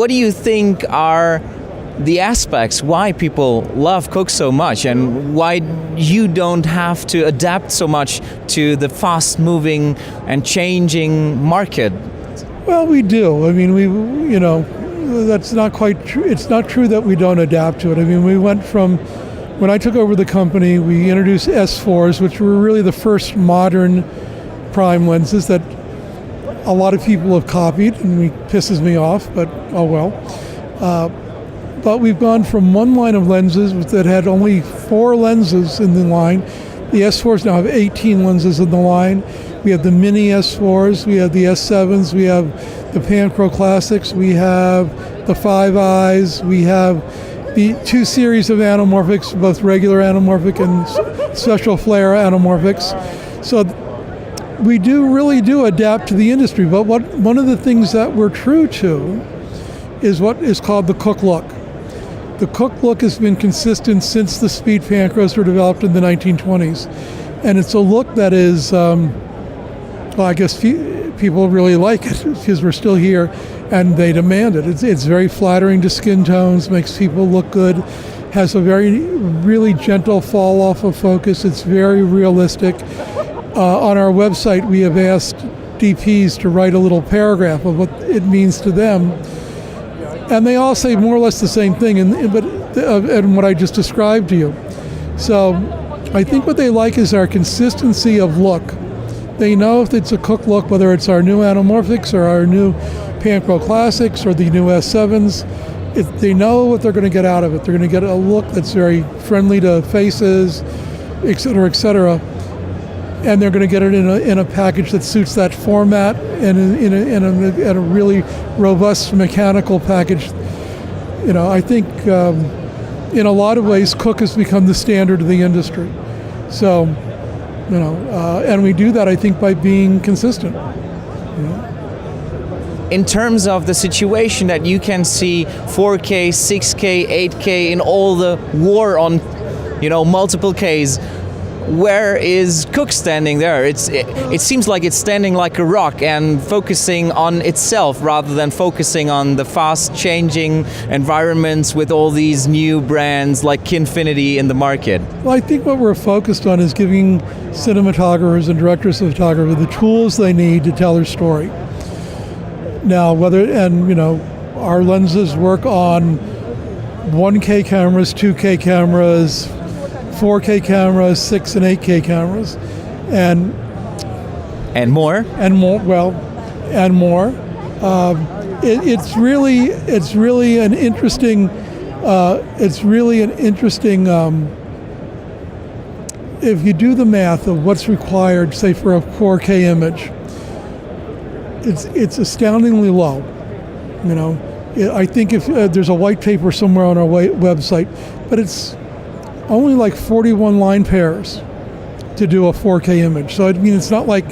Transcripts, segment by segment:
what do you think are the aspects why people love Cooke so much, and why you don't have to adapt so much to the fast-moving and changing market? Well, we do. I mean, that's not quite true. It's not true that we don't adapt to it. I mean, we went from, when I took over the company, we introduced S4s, which were really the first modern prime lenses that a lot of people have copied, and it pisses me off, but oh well. But we've gone from one line of lenses that had only 4 lenses in the line. The S4s now have 18 lenses in the line. We have the mini S4s, we have the S7s, we have the Panchro Classics, we have the 5 Eyes, we have the 2 series of anamorphics, both regular anamorphic and special flare anamorphics. So we really do adapt to the industry, but one of the things that we're true to is what is called the Cooke Look. The Cooke Look has been consistent since the speed Panchros were developed in the 1920s. And it's a look that is, well, I guess people really like it because we're still here and they demand it. It's very flattering to skin tones, makes people look good, has a really gentle fall off of focus. It's very realistic. On our website, we have asked DPs to write a little paragraph of what it means to them. And they all say more or less the same thing, and what I just described to you. So I think what they like is our consistency of look. They know if it's a Cooke Look, whether it's our new anamorphics or our new Panchro Classics or the new S7s, they know what they're going to get out of it. They're going to get a look that's very friendly to faces, et cetera, et cetera. And they're going to get it in a package that suits that format and in a really robust mechanical package. I think in a lot of ways Cooke has become the standard of the industry. So, and we do that, I think, by being consistent. In terms of the situation that you can see 4K, 6K, 8K in all the war on, multiple Ks, where is Cooke standing there? It seems like it's standing like a rock and focusing on itself rather than focusing on the fast-changing environments with all these new brands like Kinfinity in the market. Well, I think what we're focused on is giving cinematographers and directors of photography the tools they need to tell their story. Now, our lenses work on 1K cameras, 2K cameras, 4K cameras, 6 and 8K cameras, and more. It's really an interesting. If you do the math of what's required, say for a 4K image, it's astoundingly low. I think if there's a white paper somewhere on our website, but it's only like 41 line pairs to do a 4K image. So it's not like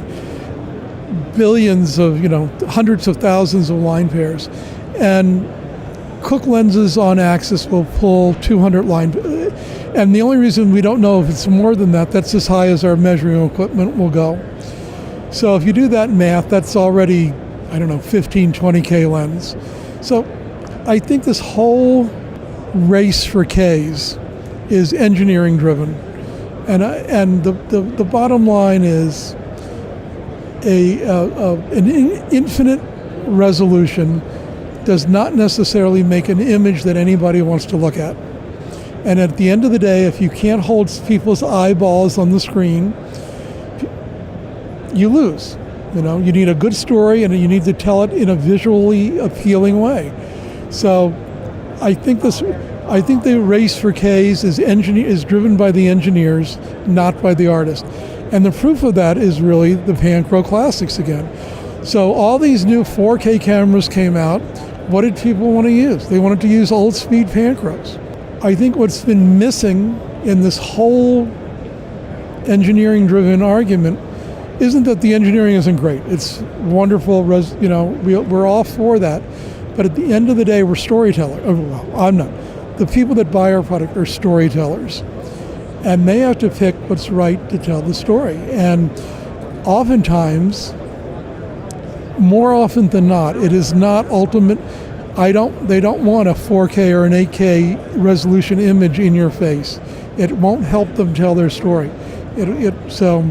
billions of, hundreds of thousands of line pairs. And Cooke lenses on axis will pull 200 line. And the only reason we don't know if it's more than that, that's as high as our measuring equipment will go. So if you do that math, that's already, 15, 20K lens. So I think this whole race for Ks is engineering driven, and the bottom line is an infinite resolution does not necessarily make an image that anybody wants to look at. And at the end of the day, if you can't hold people's eyeballs on the screen, you lose. You need a good story, and you need to tell it in a visually appealing way. So I think the race for Ks is driven by the engineers, not by the artist. And the proof of that is really the Panchro Classics again. So all these new 4K cameras came out. What did people want to use? They wanted to use old speed Panchros. I think what's been missing in this whole engineering-driven argument isn't that the engineering isn't great. It's wonderful, we're all for that. But at the end of the day, we're storytellers. Well, I'm not. The people that buy our product are storytellers, and they have to pick what's right to tell the story. And oftentimes, more often than not, it is not ultimate. They don't want a 4K or an 8K resolution image in your face. It won't help them tell their story. So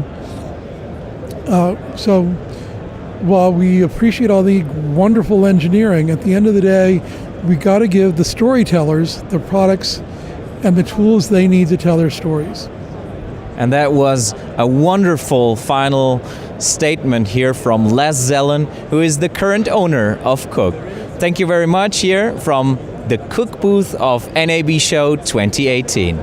while we appreciate all the wonderful engineering, at the end of the day, we got to give the storytellers the products and the tools they need to tell their stories. And that was a wonderful final statement here from Les Zellan, who is the current owner of Cooke. Thank you very much here from the Cooke booth of NABshow 2018.